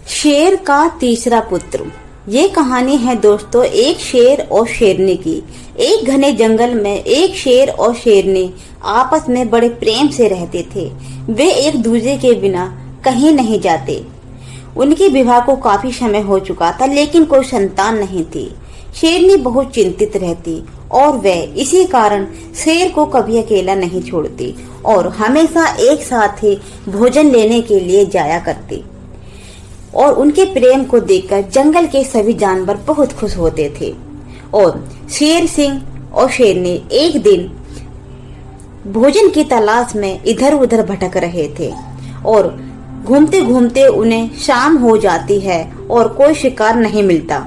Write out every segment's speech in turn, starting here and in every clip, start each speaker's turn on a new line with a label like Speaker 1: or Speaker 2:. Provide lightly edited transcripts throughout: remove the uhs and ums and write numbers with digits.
Speaker 1: शेर का तीसरा पुत्र। ये कहानी है दोस्तों एक शेर और शेरनी की। एक घने जंगल में एक शेर और शेरनी आपस में बड़े प्रेम से रहते थे। वे एक दूसरे के बिना कहीं नहीं जाते। उनके विवाह को काफी समय हो चुका था, लेकिन कोई संतान नहीं थी। शेरनी बहुत चिंतित रहती और वह इसी कारण शेर को कभी अकेला नहीं छोड़ती और हमेशा एक साथ ही भोजन लेने के लिए जाया करती। और उनके प्रेम को देखकर जंगल के सभी जानवर बहुत खुश होते थे। और शेर सिंह और शेरनी एक दिन भोजन की तलाश में इधर उधर भटक रहे थे और घूमते घूमते उन्हें शाम हो जाती है और कोई शिकार नहीं मिलता।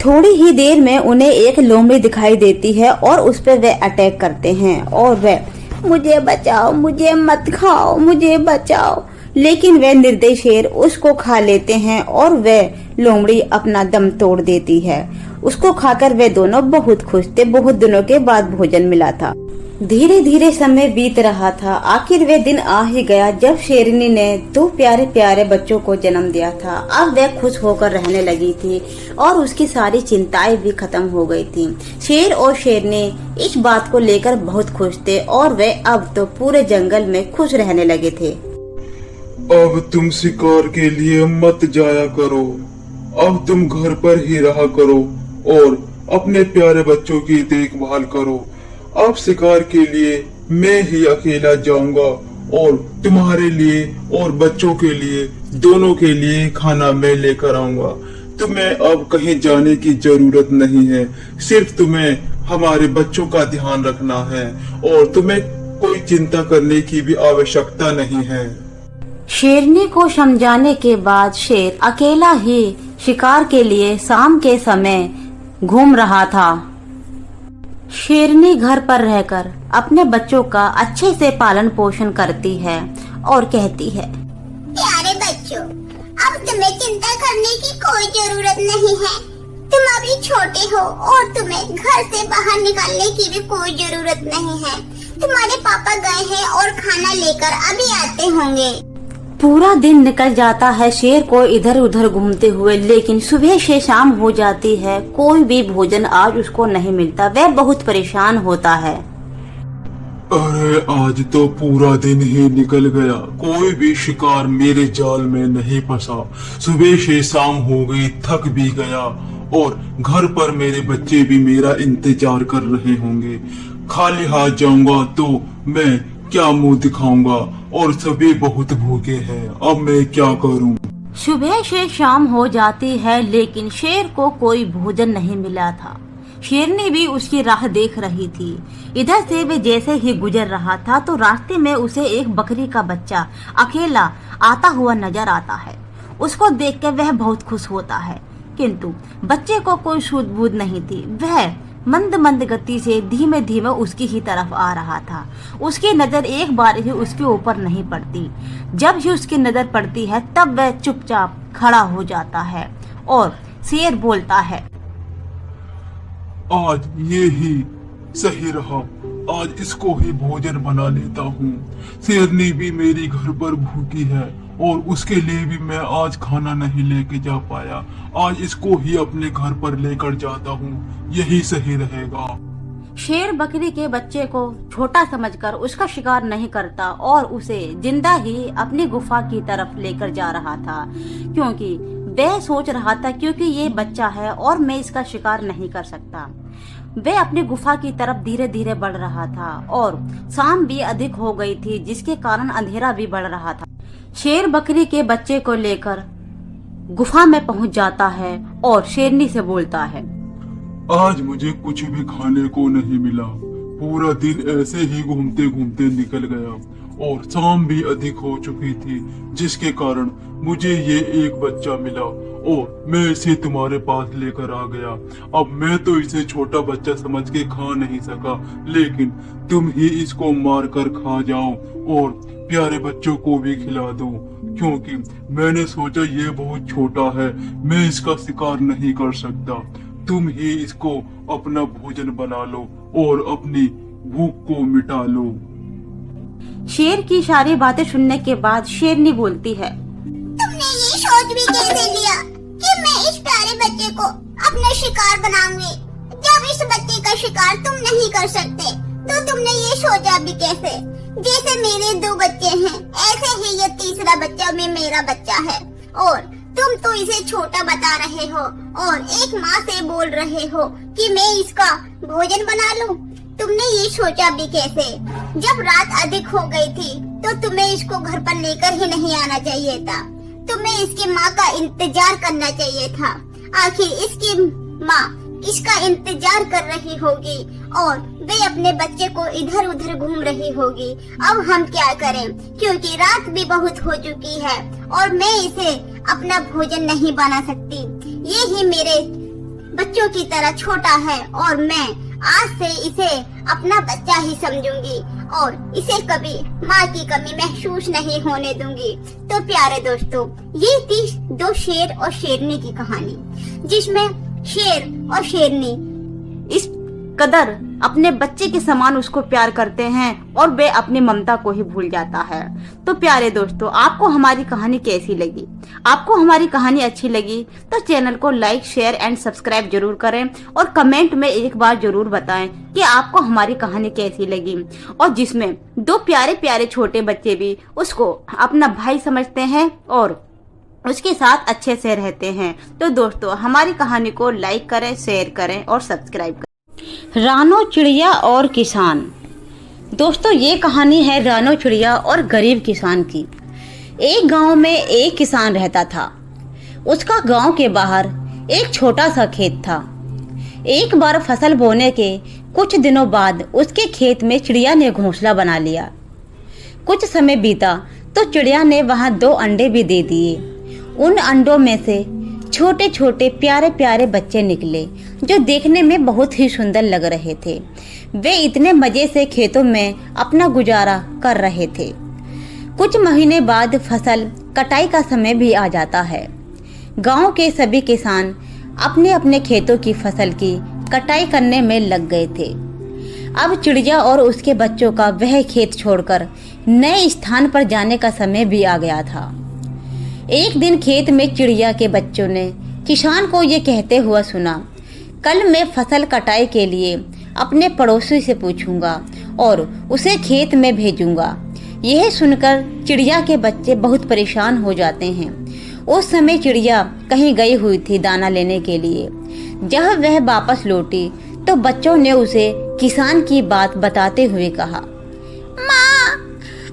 Speaker 1: थोड़ी ही देर में उन्हें एक लोमड़ी दिखाई देती है और उस पर वे अटैक करते हैं और वे मुझे बचाओ, मुझे मत खाओ, मुझे बचाओ। लेकिन वे निर्दयी शेर उसको खा लेते हैं और वे लोमड़ी अपना दम तोड़ देती है। उसको खाकर वे दोनों बहुत खुश थे। बहुत दिनों के बाद भोजन मिला था। धीरे धीरे समय बीत रहा था। आखिर वे दिन आ ही गया जब शेरनी ने 2 प्यारे प्यारे बच्चों को जन्म दिया था। अब वह खुश होकर रहने लगी थी और उसकी सारी चिंताएं भी खत्म हो गई थी। शेर और शेरनी इस बात को लेकर बहुत खुश थे और वे अब तो पूरे जंगल में खुश रहने लगे थे।
Speaker 2: अब तुम शिकार के लिए मत जाया करो। अब तुम घर पर ही रहा करो और अपने प्यारे बच्चों की देखभाल करो। अब शिकार के लिए मैं ही अकेला जाऊंगा और तुम्हारे लिए और बच्चों के लिए दोनों के लिए खाना मैं लेकर आऊंगा। तुम्हें अब कहीं जाने की जरूरत नहीं है। सिर्फ तुम्हें हमारे बच्चों का ध्यान रखना है और तुम्हें कोई चिंता करने की भी आवश्यकता नहीं है।
Speaker 1: शेरनी को समझाने के बाद शेर अकेला ही शिकार के लिए शाम के समय घूम रहा था। शेरनी घर पर रहकर अपने बच्चों का अच्छे से पालन पोषण करती है और कहती है,
Speaker 3: प्यारे बच्चों, अब तुम्हें चिंता करने की कोई जरूरत नहीं है। तुम अभी छोटे हो और तुम्हें घर से बाहर निकलने की भी कोई जरूरत नहीं है। तुम्हारे पापा गए हैं और खाना लेकर अभी आते होंगे।
Speaker 1: पूरा दिन निकल जाता है शेर को इधर उधर घूमते हुए, लेकिन सुबह से शाम हो जाती है। कोई भी भोजन आज उसको नहीं मिलता। वह बहुत परेशान होता है।
Speaker 2: अरे आज तो पूरा दिन ही निकल गया, कोई भी शिकार मेरे जाल में नहीं फंसा। सुबह से शाम हो गई, थक भी गया और घर पर मेरे बच्चे भी मेरा इंतजार कर रहे होंगे। खाली हाथ जाऊंगा तो मैं क्या मुंह दिखाऊंगा और सभी बहुत भूखे हैं। अब मैं क्या करूं?
Speaker 1: सुबह से शाम हो जाती है लेकिन शेर को कोई भोजन नहीं मिला था। शेरनी भी उसकी राह देख रही थी। इधर से वे जैसे ही गुजर रहा था तो रास्ते में उसे एक बकरी का बच्चा अकेला आता हुआ नजर आता है। उसको देखकर वह बहुत खुश होता है, किंतु बच्चे को कोई सूझ बूझ नहीं थी। वह मंद मंद गति से धीमे धीमे उसकी ही तरफ आ रहा था। उसकी नजर एक बार ही उसके ऊपर नहीं पड़ती। जब ही उसकी नजर पड़ती है तब वह चुपचाप खड़ा हो जाता है और शेर बोलता है,
Speaker 2: आज ये ही सही रहा, आज इसको ही भोजन बना लेता हूँ। शेरनी भी मेरी घर पर भूखी है और उसके लिए भी मैं आज खाना नहीं लेके जा पाया। आज इसको ही अपने घर पर लेकर जाता हूँ, यही सही रहेगा।
Speaker 1: शेर बकरी के बच्चे को छोटा समझकर उसका शिकार नहीं करता और उसे जिंदा ही अपनी गुफा की तरफ लेकर जा रहा था, क्योंकि वह सोच रहा था क्योंकि ये बच्चा है और मैं इसका शिकार नहीं कर सकता। वह अपनी गुफा की तरफ धीरे धीरे बढ़ रहा था और शाम भी अधिक हो गई थी, जिसके कारण अंधेरा भी बढ़ रहा था। शेर बकरी के बच्चे को लेकर गुफा में पहुंच जाता है और शेरनी से बोलता है,
Speaker 2: आज मुझे कुछ भी खाने को नहीं मिला। पूरा दिन ऐसे ही घूमते घूमते निकल गया और शाम भी अधिक हो चुकी थी, जिसके कारण मुझे ये एक बच्चा मिला और मैं इसे तुम्हारे पास लेकर आ गया। अब मैं तो इसे छोटा बच्चा समझ के खा नहीं सका, लेकिन तुम ही इसको मार कर खा जाओ और प्यारे बच्चों को भी खिला दो, क्योंकि मैंने सोचा ये बहुत छोटा है, मैं इसका शिकार नहीं कर सकता। तुम ही इसको अपना भोजन बना लो और अपनी भूख को मिटा लो।
Speaker 1: शेर की सारी बातें सुनने के बाद शेरनी बोलती है,
Speaker 3: तुमने ये सोच भी कैसे तुम्हें शिकार बनाऊंगी। जब इस बच्चे का शिकार तुम नहीं कर सकते तो तुमने ये सोचा भी कैसे? जैसे मेरे 2 बच्चे हैं ऐसे ही ये तीसरा बच्चा भी मेरा बच्चा है, और तुम तो इसे छोटा बता रहे हो और एक माँ से बोल रहे हो कि मैं इसका भोजन बना लूं। तुमने ये सोचा भी कैसे? जब रात अधिक हो गई थी तो तुम्हें इसको घर पर लेकर ही नहीं आना चाहिए था। तुम्हें इसकी माँ का इंतजार करना चाहिए था। आखिर इसकी माँ इसका इंतजार कर रही होगी और वे अपने बच्चे को इधर उधर घूम रही होगी। अब हम क्या करें, क्योंकि रात भी बहुत हो चुकी है और मैं इसे अपना भोजन नहीं बना सकती। ये ही मेरे बच्चों की तरह छोटा है और मैं आज से इसे अपना बच्चा ही समझूंगी और इसे कभी माँ की कमी महसूस नहीं होने दूंगी। तो प्यारे दोस्तों, ये थी 2 शेर और शेरनी की कहानी, जिसमें शेर और शेरनी
Speaker 1: इस कदर अपने बच्चे के समान उसको प्यार करते हैं और वे अपनी ममता को ही भूल जाता है। तो प्यारे दोस्तों, आपको हमारी कहानी कैसी लगी? आपको हमारी कहानी अच्छी लगी तो चैनल को लाइक, शेयर एंड सब्सक्राइब जरूर करें और कमेंट में एक बार जरूर बताएं कि आपको हमारी कहानी कैसी लगी, और जिसमें 2 प्यारे प्यारे छोटे बच्चे भी उसको अपना भाई समझते हैं और उसके साथ अच्छे से रहते हैं। तो दोस्तों, हमारी कहानी को लाइक करें, शेयर करें और सब्सक्राइब करें। रानो चिड़िया और किसान। दोस्तों, ये कहानी है रानो चिड़िया और गरीब किसान की। एक गांव में एक किसान रहता था। उसका गांव के बाहर एक छोटा सा खेत था। एक बार फसल बोने के कुछ दिनों बाद उसके खेत में चिड़िया ने घोंसला बना लिया। कुछ समय बीता तो चिड़िया ने वहां 2 अंडे भी दे दिए। उन अंडों में से छोटे छोटे प्यारे प्यारे बच्चे निकले जो देखने में बहुत ही सुंदर लग रहे थे। वे इतने मजे से खेतों में अपना गुजारा कर रहे थे। कुछ महीने बाद फसल कटाई का समय भी आ जाता है। गांव के सभी किसान अपने अपने खेतों की फसल की कटाई करने में लग गए थे। अब चिड़िया और उसके बच्चों का वह खेत छोड़कर नए स्थान पर जाने का समय भी आ गया था। एक दिन खेत में चिड़िया के बच्चों ने किसान को ये कहते हुआ सुना, कल मैं फसल कटाई के लिए अपने पड़ोसी से पूछूंगा और उसे खेत में भेजूंगा। यह सुनकर चिड़िया के बच्चे बहुत परेशान हो जाते हैं। उस समय चिड़िया कहीं गई हुई थी दाना लेने के लिए। जब वह वापस लौटी तो बच्चों ने उसे किसान की बात बताते हुए कहा,
Speaker 3: माँ,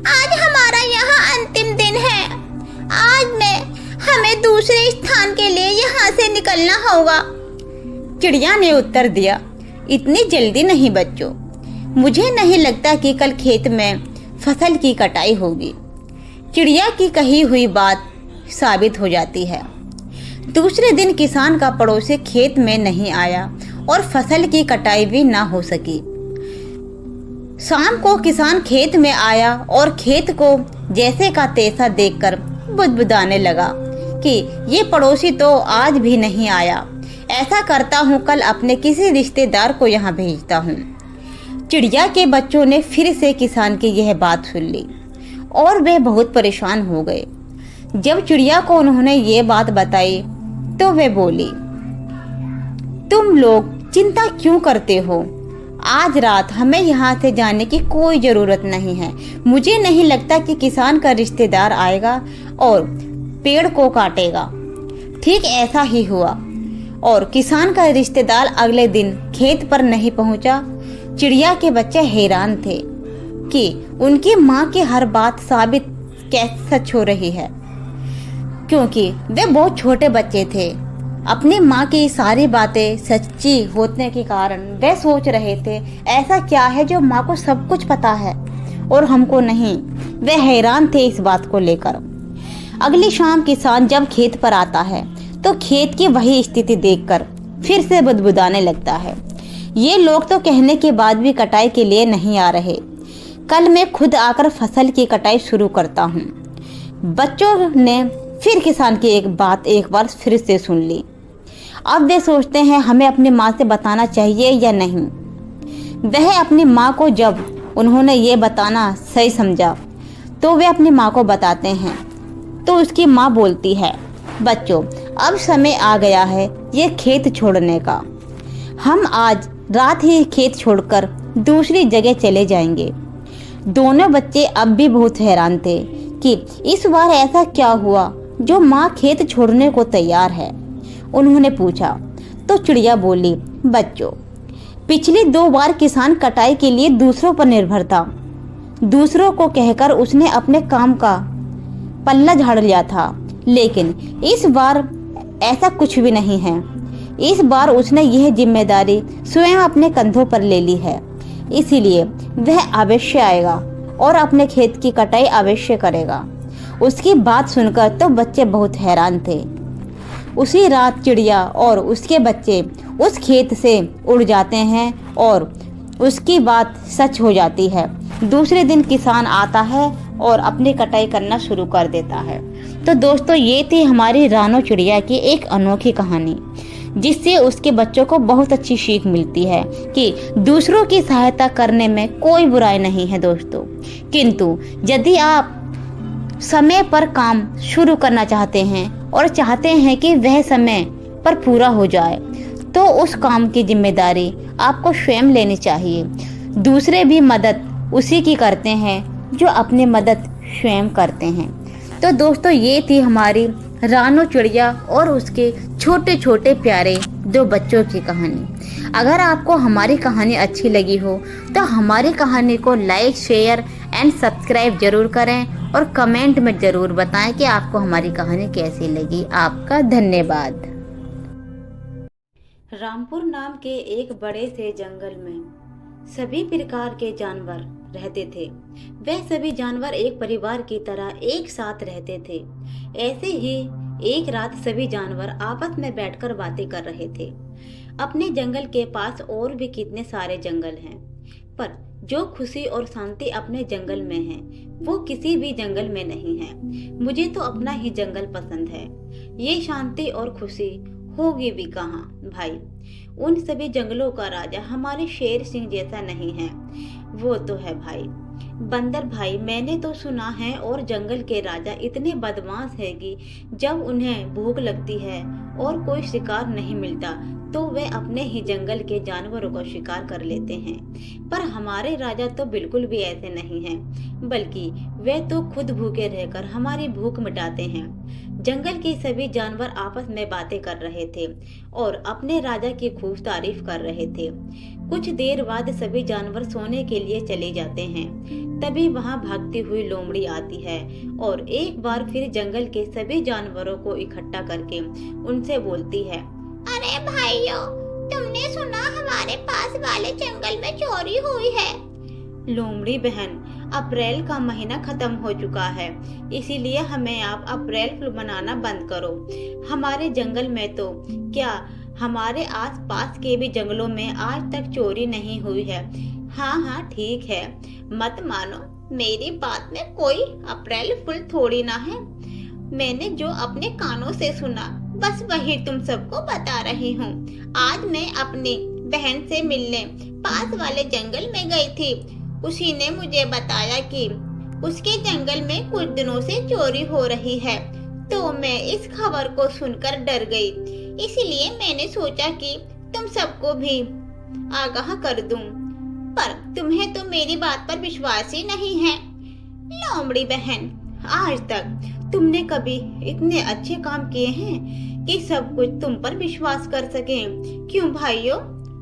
Speaker 3: आज हमारा यहाँ अंतिम दिन है। आज हमें दूसरे स्थान के लिए यहाँ से निकलना होगा।
Speaker 1: चिड़िया ने उत्तर दिया, इतनी जल्दी नहीं बच्चों, मुझे नहीं लगता कि कल खेत में फसल की कटाई होगी। चिड़िया की कही हुई बात साबित हो जाती है। दूसरे दिन किसान का पड़ोसी खेत में नहीं आया और फसल की कटाई भी ना हो सकी। शाम को किसान खेत में आया और खेत को जैसे का तैसा देखकर बुदबुदाने लगा कि ये पड़ोसी तो आज भी नहीं आया। ऐसा करता हूँ, कल अपने किसी रिश्तेदार को यहाँ भेजता हूँ। चिड़िया के बच्चों ने फिर से किसान की यह बात सुन ली और वे बहुत परेशान हो गए। जब चिड़िया को उन्होंने ये बात बताई तो वे बोली, तुम लोग चिंता क्यों करते हो? आज रात हमें यहाँ से जाने की कोई जरूरत नहीं है। मुझे नहीं लगता कि किसान का रिश्तेदार आएगा और पेड़ को काटेगा। ठीक ऐसा ही हुआ और किसान का रिश्तेदार अगले दिन खेत पर नहीं पहुंचा। चिड़िया के बच्चे हैरान थे कि उनकी माँ की हर बात साबित कैसे सच हो रही है, क्योंकि वे बहुत छोटे बच्चे थे। अपनी माँ की सारी बातें सच्ची होने के कारण वे सोच रहे थे, ऐसा क्या है जो माँ को सब कुछ पता है और हमको नहीं। वे हैरान थे इस बात को लेकर। अगली शाम किसान जब खेत पर आता है तो खेत की वही स्थिति देखकर फिर से बुदबुदाने लगता है। ये लोग तो कहने के बाद भी कटाई के लिए नहीं आ रहे। कल मैं खुद आकर फसल की कटाई शुरू करता हूँ। बच्चों ने फिर किसान की एक बात एक बार फिर से सुन ली। अब वे सोचते हैं हमें अपनी माँ से बताना चाहिए या नहीं। वह अपनी माँ को जब उन्होंने ये बताना सही समझा तो वे अपनी माँ को बताते हैं। तो उसकी माँ बोलती है, बच्चों अब समय आ गया है ये खेत छोड़ने का। हम आज रात ही खेत छोड़कर दूसरी जगह चले जाएंगे। दोनों बच्चे अब भी बहुत हैरान थे कि इस बार ऐसा क्या हुआ जो माँ खेत छोड़ने को तैयार है। उन्होंने पूछा तो चिड़िया बोली, बच्चों, पिछली 2 बार किसान कटाई के लिए दूसरों पर निर्भर था। दूसरों को कहकर उसने अपने काम का पल्ला झाड़ लिया था, लेकिन इस बार ऐसा कुछ भी नहीं है। इस बार उसने यह जिम्मेदारी स्वयं अपने कंधों पर ले ली है, इसीलिए वह अवश्य आएगा और अपने खेत की कटाई अवश्य करेगा। उसकी बात सुनकर तो बच्चे बहुत हैरान थे। उसी रात चिड़िया और उसके बच्चे उस खेत से उड़ जाते हैं और उसकी बात सच हो जाती है। दूसरे दिन किसान आता है और अपनी कटाई करना शुरू कर देता है। तो दोस्तों, ये थी हमारी रानो चिड़िया की एक अनोखी कहानी, जिससे उसके बच्चों को बहुत अच्छी सीख मिलती है कि दूसरों की सहायता करने में कोई बुराई नहीं है दोस्तों। किंतु यदि आप समय पर काम शुरू करना चाहते हैं और चाहते हैं कि वह समय पर पूरा हो जाए, तो उस काम की जिम्मेदारी आपको स्वयं लेनी चाहिए। दूसरे भी मदद उसी की करते हैं जो अपनी मदद स्वयं करते हैं। तो दोस्तों, ये थी हमारी रानो चिड़िया और उसके छोटे छोटे प्यारे 2 बच्चों की कहानी। अगर आपको हमारी कहानी अच्छी लगी हो तो हमारी कहानी को लाइक, शेयर एंड सब्सक्राइब जरूर करें और कमेंट में जरूर बताएं कि आपको हमारी कहानी कैसी लगी। आपका धन्यवाद। रामपुर नाम के एक बड़े से जंगल में सभी प्रकार के जानवर रहते थे। वह सभी जानवर एक परिवार की तरह एक साथ रहते थे। ऐसे ही एक रात सभी जानवर आपस में बैठकर बातें कर रहे थे। अपने जंगल के पास और भी कितने सारे जंगल हैं, पर जो खुशी और शांति अपने जंगल में है वो किसी भी जंगल में नहीं है। मुझे तो अपना ही जंगल पसंद है। ये शांति और खुशी होगी भी कहाँ भाई। उन सभी जंगलों का राजा हमारे शेर सिंह जैसा नहीं है। वो तो है भाई बंदर भाई। मैंने तो सुना है और जंगल के राजा इतने बदमाश है कि जब उन्हें भूख लगती है और कोई शिकार नहीं मिलता तो वे अपने ही जंगल के जानवरों को शिकार कर लेते हैं। पर हमारे राजा तो बिल्कुल भी ऐसे नहीं हैं, बल्कि वे तो खुद भूखे रहकर हमारी भूख मिटाते हैं। जंगल के सभी जानवर आपस में बातें कर रहे थे और अपने राजा की खूब तारीफ कर रहे थे। कुछ देर बाद सभी जानवर सोने के लिए चले जाते हैं। तभी वहां भागती हुई लोमड़ी आती है और एक बार फिर जंगल के सभी जानवरों को इकट्ठा करके उनसे बोलती है,
Speaker 3: अरे भाइयों, तुमने सुना हमारे पास वाले जंगल में चोरी हुई है?
Speaker 1: लोमड़ी बहन, अप्रैल का महीना खत्म हो चुका है, इसीलिए हमें आप अप्रैल फूल मनाना बंद करो। हमारे जंगल में तो क्या हमारे आसपास के भी जंगलों में आज तक चोरी नहीं हुई है। हाँ ठीक है, मत मानो, मेरी बात में कोई अप्रैल फूल थोड़ी ना है। मैंने जो अपने कानों से सुना बस वही तुम सबको बता रही हूँ। आज मैं अपनी बहन से मिलने पास वाले जंगल में गई थी। उसी ने मुझे बताया कि उसके जंगल में कुछ दिनों से चोरी हो रही है, तो मैं इस खबर को सुनकर डर गई। इसीलिए मैंने सोचा कि तुम सबको भी आगाह कर दूं। पर तुम्हें तो मेरी बात पर विश्वास ही नहीं है। लोमड़ी बहन, आज तक तुमने कभी इतने अच्छे काम किए हैं कि सब कुछ तुम पर विश्वास कर सके। क्यों भाइयों?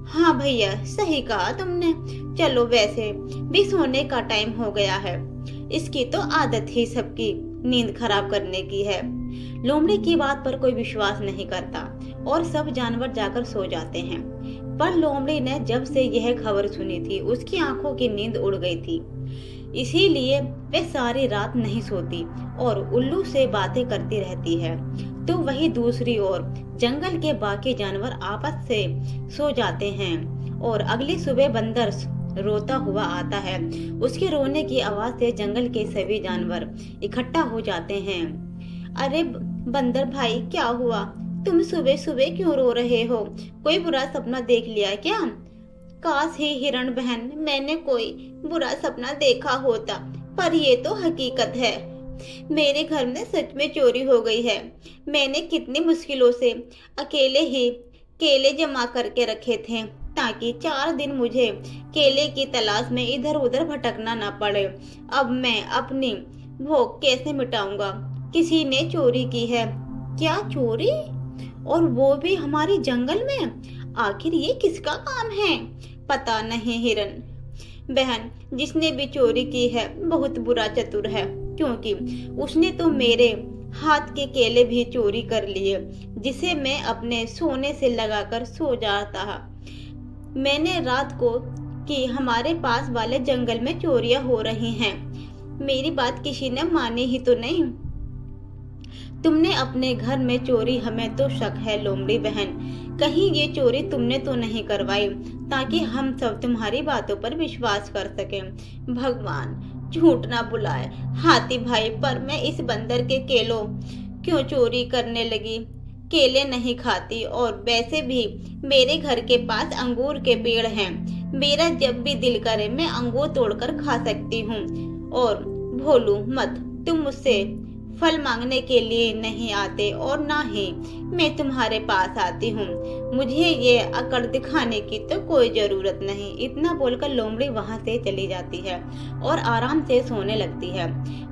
Speaker 1: हाँ भैया, सही कहा तुमने। चलो, वैसे भी सोने का टाइम हो गया है। इसकी तो आदत ही सबकी नींद खराब करने की है। लोमड़ी की बात पर कोई विश्वास नहीं करता और सब जानवर जाकर सो जाते हैं। पर लोमड़ी ने जब से यह खबर सुनी थी उसकी आंखों की नींद उड़ गई थी। इसीलिए वे सारी रात नहीं सोती और उल्लू से बातें करती रहती है। तो वही दूसरी ओर जंगल के बाकी जानवर आपस से सो जाते हैं और अगली सुबह बंदर रोता हुआ आता है। उसके रोने की आवाज से जंगल के सभी जानवर इकट्ठा हो जाते हैं। अरे बंदर भाई, क्या हुआ? तुम सुबह सुबह क्यों रो रहे हो? कोई बुरा सपना देख लिया क्या? काश ही हिरण बहन, मैंने कोई बुरा सपना देखा होता, पर ये तो हकीकत है। मेरे घर में सच में चोरी हो गई है। मैंने कितनी मुश्किलों से अकेले ही केले जमा करके रखे थे ताकि 4 दिन मुझे केले की तलाश में इधर उधर भटकना ना पड़े। अब मैं अपनी भूख कैसे मिटाऊंगा? किसी ने चोरी की है। क्या चोरी? और वो भी हमारी जंगल में? आखिर ये किसका काम है? पता नहीं हिरन बहन, जिसने भी चोरी की है बहुत बुरा चतुर है, क्योंकि उसने तो मेरे हाथ के केले भी चोरी कर लिए जिसे मैं अपने सोने से लगाकर सो जाता। मैंने रात को कि हमारे पास वाले जंगल में चोरियां हो रही हैं। मेरी बात किसी ने मानी ही तो नहीं। तुमने अपने घर में चोरी, हमें तो शक है लोमड़ी बहन, कहीं ये चोरी तुमने तो नहीं करवाई ताकि हम सब तुम्हारी बातों पर विश्वास कर सकें। भगवान झूठ ना बुलाए हाथी भाई, पर मैं इस बंदर के केलों क्यों चोरी करने लगी? केले नहीं खाती, और वैसे भी मेरे घर के पास अंगूर के पेड़ हैं। मेरा जब भी दिल करे मैं अंगूर तोड़कर खा सकती हूँ। और भोलू मत, तुम मुझसे फल मांगने के लिए नहीं आते और ना ही मैं तुम्हारे पास आती हूँ। मुझे ये अकड़ दिखाने की तो कोई जरूरत नहीं। इतना बोलकर लोमड़ी वहां से चली जाती है और आराम से सोने लगती है।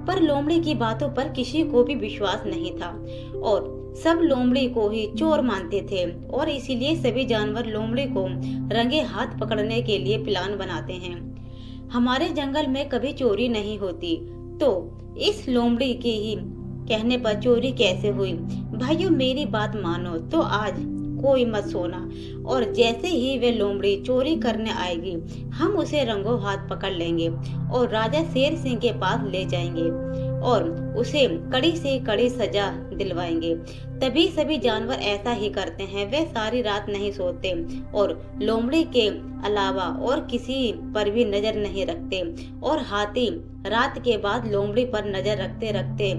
Speaker 1: पर लोमड़ी की बातों पर किसी को भी विश्वास नहीं था और सब लोमड़ी को ही चोर मानते थे, और इसीलिए सभी जानवर लोमड़ी को रंगे हाथ पकड़ने के लिए प्लान बनाते हैं। हमारे जंगल में कभी चोरी नहीं होती, तो इस लोमड़ी के ही कहने पर चोरी कैसे हुई? भाइयों मेरी बात मानो तो आज कोई मत सोना, और जैसे ही वे लोमड़ी चोरी करने आएगी हम उसे रंगों हाथ पकड़ लेंगे और राजा शेर सिंह के पास ले जाएंगे और उसे कड़ी से कड़ी सजा दिलवाएंगे। तभी सभी जानवर ऐसा ही करते हैं। वे सारी रात नहीं सोते और लोमड़ी के अलावा और किसी पर भी नजर नहीं रखते, और हाथी रात के बाद लोमड़ी पर नजर रखते रखते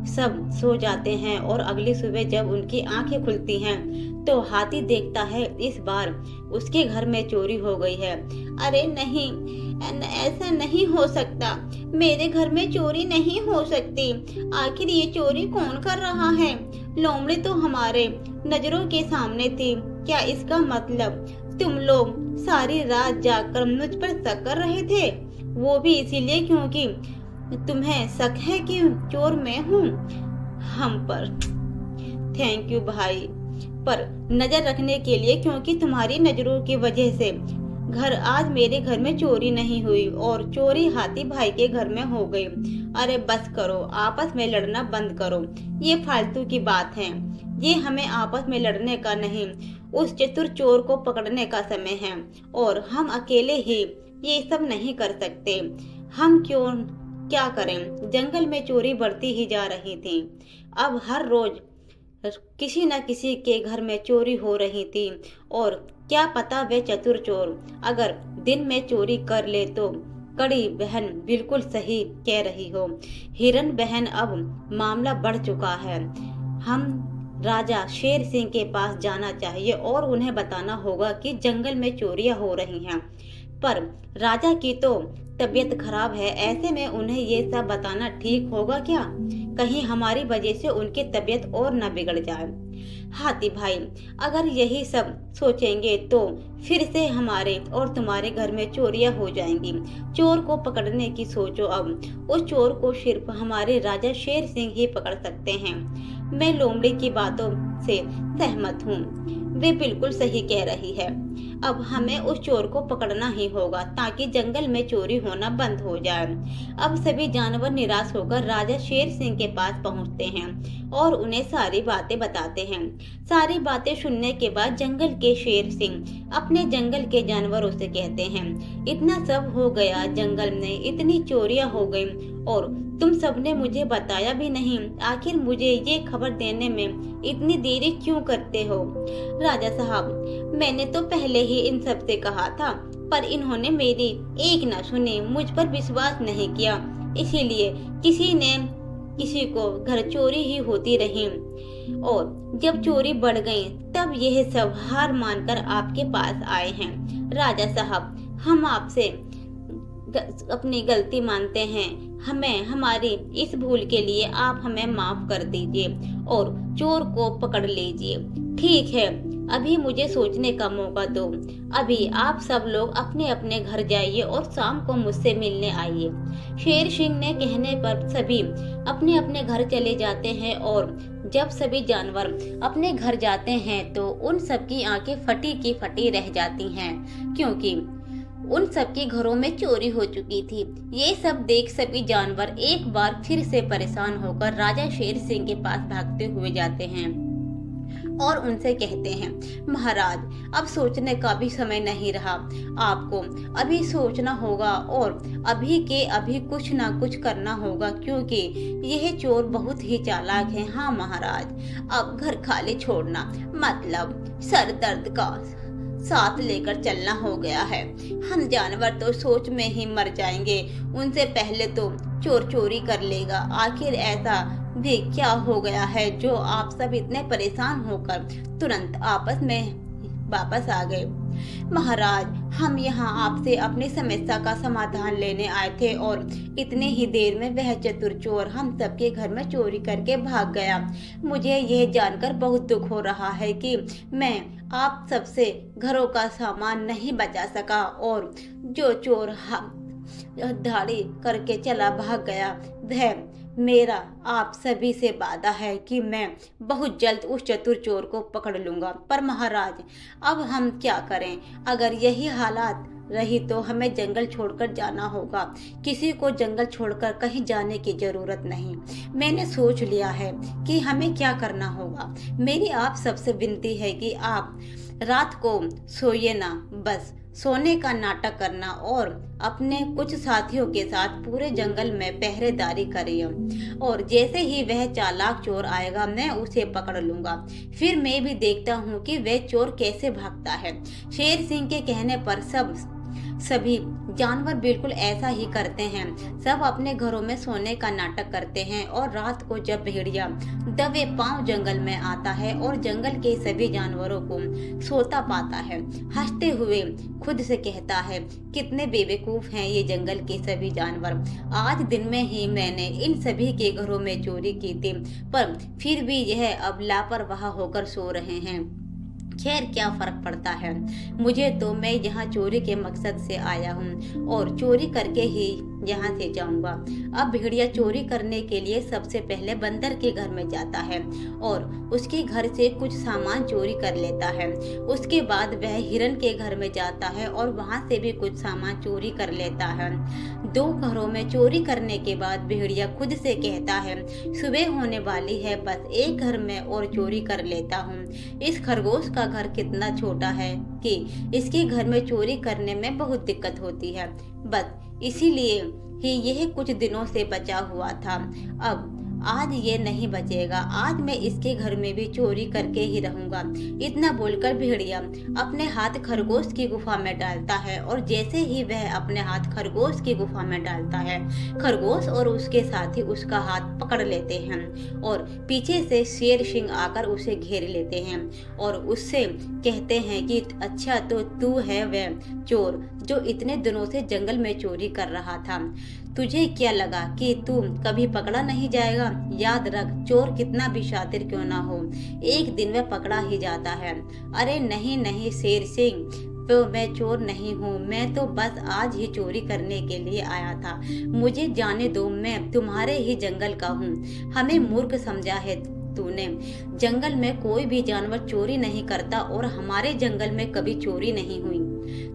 Speaker 1: सब सो जाते हैं। और अगली सुबह जब उनकी आंखें खुलती हैं तो हाथी देखता है इस बार उसके घर में चोरी हो गई है। अरे नहीं, ऐसा नहीं हो सकता, मेरे घर में चोरी नहीं हो सकती। आखिर ये चोरी कौन कर रहा है? लोमड़ी तो हमारे नजरों के सामने थी। क्या इसका मतलब तुम लोग सारी रात जागकर मुझ पर शक कर रहे थे? वो भी इसीलिए क्योंकि तुम्हें शक है कि चोर मैं हूँ हम पर। थैंक यू भाई, पर नजर रखने के लिए, क्योंकि तुम्हारी नजरों की वजह से आज मेरे घर में चोरी नहीं हुई और चोरी हाथी भाई के घर में हो गई। अरे बस करो, आपस में लड़ना बंद करो, ये फालतू की बात है। ये हमें आपस में लड़ने का नहीं, उस चतुर चोर को पकड़ने का समय है, और हम अकेले ही ये सब नहीं कर सकते। हम क्या करें? जंगल में चोरी बढ़ती ही जा रही थी। अब हर रोज किसी न किसी के घर में चोरी हो रही थी, और क्या पता वे चतुर चोर अगर दिन में चोरी कर ले तो। कड़ी बहन बिल्कुल सही कह रही हो हिरन बहन, अब मामला बढ़ चुका है। हम राजा शेर सिंह के पास जाना चाहिए और उन्हें बताना होगा कि जंगल में चोरियां हो रही हैं। पर राजा की तो तबीयत खराब है, ऐसे में उन्हें ये सब बताना ठीक होगा क्या? कहीं हमारी वजह से उनकी तबीयत और न बिगड़ जाए। हाथी भाई अगर यही सब सोचेंगे तो फिर से हमारे और तुम्हारे घर में चोरियां हो जाएंगी। चोर को पकड़ने की सोचो। अब उस चोर को सिर्फ हमारे राजा शेर सिंह ही पकड़ सकते हैं। मैं लोमड़ी की बातों से सहमत हूँ, वे बिल्कुल सही कह रही है। अब हमें उस चोर को पकड़ना ही होगा ताकि जंगल में चोरी होना बंद हो जाए। अब सभी जानवर निराश होकर राजा शेर सिंह के पास पहुंचते हैं और उन्हें सारी बातें बताते हैं। सारी बातें सुनने के बाद जंगल के शेर सिंह अपने जंगल के जानवरों से कहते हैं, इतना सब हो गया, जंगल में इतनी चोरियां हो गई और तुम सबने मुझे बताया भी नहीं। आखिर मुझे ये खबर देने में इतनी देरी क्यों करते हो? राजा साहब, मैंने तो पहले ही इन सब से कहा था, पर इन्होंने मेरी एक न सुनी, मुझ पर विश्वास नहीं किया, इसीलिए किसी को घर चोरी ही होती रही, और जब चोरी बढ़ गई तब यह सब हार मानकर आपके पास आए हैं। राजा साहब, हम आपसे अपनी गलती मानते हैं, हमें हमारी इस भूल के लिए आप हमें माफ कर दीजिए और चोर को पकड़ लीजिए। ठीक है, अभी मुझे सोचने का मौका दो। अभी आप सब लोग अपने अपने घर जाइए और शाम को मुझसे मिलने आइए। शेर सिंह ने कहने पर सभी अपने अपने घर चले जाते हैं और जब सभी जानवर अपने घर जाते हैं तो उन सबकी आंखें फटी की फटी रह जाती हैं, क्योंकि उन सबके घरों में चोरी हो चुकी थी। ये सब देख सभी जानवर एक बार फिर से परेशान होकर राजा शेर सिंह के पास भागते हुए जाते हैं और उनसे कहते हैं, महाराज, अब सोचने का भी समय नहीं रहा। आपको अभी सोचना होगा और अभी के अभी कुछ ना कुछ करना होगा, क्योंकि यह चोर बहुत ही चालाक है। हाँ महाराज, अब घर खाली छोड़ना मतलब सर दर्द का साथ लेकर चलना हो गया है। हम जानवर तो सोच में ही मर जाएंगे, उनसे पहले तो चोर चोरी कर लेगा। आखिर ऐसा भी क्या हो गया है जो आप सब इतने परेशान होकर तुरंत आपस में वापस आ गए? महाराज, हम यहाँ आपसे अपनी समस्या का समाधान लेने आए थे और इतने ही देर में वह चतुर चोर हम सबके घर में चोरी करके भाग गया। मुझे यह जानकर बहुत दुख हो रहा है कि मैं आप सबसे घरों का सामान नहीं बचा सका और जो चोर धाड़ी करके चला भाग गया, वह मेरा आप सभी से वादा है कि मैं बहुत जल्द उस चतुर चोर को पकड़ लूंगा। पर महाराज, अब हम क्या करें? अगर यही हालात रही तो हमें जंगल छोड़कर जाना होगा। किसी को जंगल छोड़कर कहीं जाने की जरूरत नहीं। मैंने सोच लिया है कि हमें क्या करना होगा। मेरी आप सबसे विनती है कि आप रात को सोइए ना, बस सोने का नाटक करना और अपने कुछ साथियों के साथ पूरे जंगल में पहरेदारी करिए और जैसे ही वह चालाक चोर आएगा मैं उसे पकड़ लूंगा। फिर मैं भी देखता हूँ कि वह चोर कैसे भागता है। शेर सिंह के कहने पर सभी जानवर बिल्कुल ऐसा ही करते हैं। सब अपने घरों में सोने का नाटक करते हैं और रात को जब भेड़िया दबे पांव जंगल में आता है और जंगल के सभी जानवरों को सोता पाता है, हंसते हुए खुद से कहता है, कितने बेवकूफ हैं ये जंगल के सभी जानवर। आज दिन में ही मैंने इन सभी के घरों में चोरी की थी, पर फिर भी यह अब लापरवाह होकर सो रहे हैं। खैर, क्या फर्क पड़ता है मुझे, तो मैं यहाँ चोरी के मकसद से आया हूँ और चोरी करके ही यहाँ से जाऊंगा। अब भेड़िया चोरी करने के लिए सबसे पहले बंदर के घर में जाता है और उसके घर से कुछ सामान चोरी कर लेता है। उसके बाद वह हिरन के घर में जाता है और वहाँ से भी कुछ सामान चोरी कर लेता है। 2 घरों में चोरी करने के बाद भेड़िया खुद से कहता है, सुबह होने वाली है, बस एक घर में और चोरी कर लेता हूँ। इस खरगोश का घर कितना छोटा है कि इसके घर में चोरी करने में बहुत दिक्कत होती है, बस इसीलिए ही यह कुछ दिनों से बचा हुआ था। अब आज ये नहीं बचेगा, आज मैं इसके घर में भी चोरी करके ही रहूंगा। इतना बोलकर भेड़िया अपने हाथ खरगोश की गुफा में डालता है और जैसे ही वह अपने हाथ खरगोश की गुफा में डालता है, खरगोश और उसके साथी उसका हाथ पकड़ लेते हैं और पीछे से शेर सिंह आकर उसे घेर लेते हैं और उससे कहते हैं कि अच्छा, तो तू है वह चोर जो इतने दिनों से जंगल में चोरी कर रहा था। तुझे क्या लगा कि तू कभी पकड़ा नहीं जाएगा? याद रख, चोर कितना भी शातिर क्यों ना हो, एक दिन वह पकड़ा ही जाता है। अरे नहीं नहीं शेर सिंह, तो मैं चोर नहीं हूँ, मैं तो बस आज ही चोरी करने के लिए आया था। मुझे जाने दो, मैं तुम्हारे ही जंगल का हूँ। हमें मूर्ख समझा है तूने। जंगल में कोई भी जानवर चोरी नहीं करता और हमारे जंगल में कभी चोरी नहीं हुई।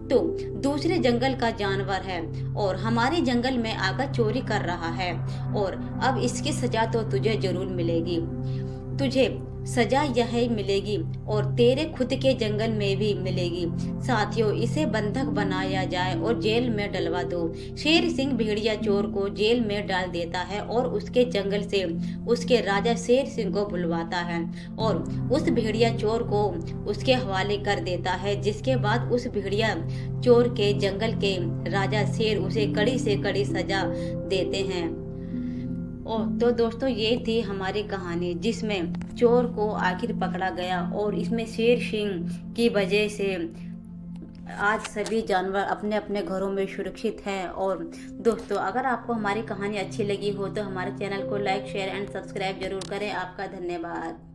Speaker 1: तो दूसरे जंगल का जानवर है और हमारे जंगल में आकर चोरी कर रहा है और अब इसकी सजा तो तुझे जरूर मिलेगी। तुझे सजा यह मिलेगी और तेरे खुद के जंगल में भी मिलेगी। साथियों, इसे बंधक बनाया जाए और जेल में डलवा दो। शेर सिंह भेड़िया चोर को जेल में डाल देता है और उसके जंगल से उसके राजा शेर सिंह को बुलवाता है और उस भेड़िया चोर को उसके हवाले कर देता है। जिसके बाद उस भेड़िया चोर के जंगल के राजा शेर उसे कड़ी से कड़ी सजा देते हैं। तो दोस्तों, ये थी हमारी कहानी जिसमें चोर को आखिर पकड़ा गया और इसमें शेर सिंह की वजह से आज सभी जानवर अपने अपने घरों में सुरक्षित हैं। और दोस्तों, अगर आपको हमारी कहानी अच्छी लगी हो तो हमारे चैनल को लाइक, शेयर एंड सब्सक्राइब जरूर करें। आपका धन्यवाद।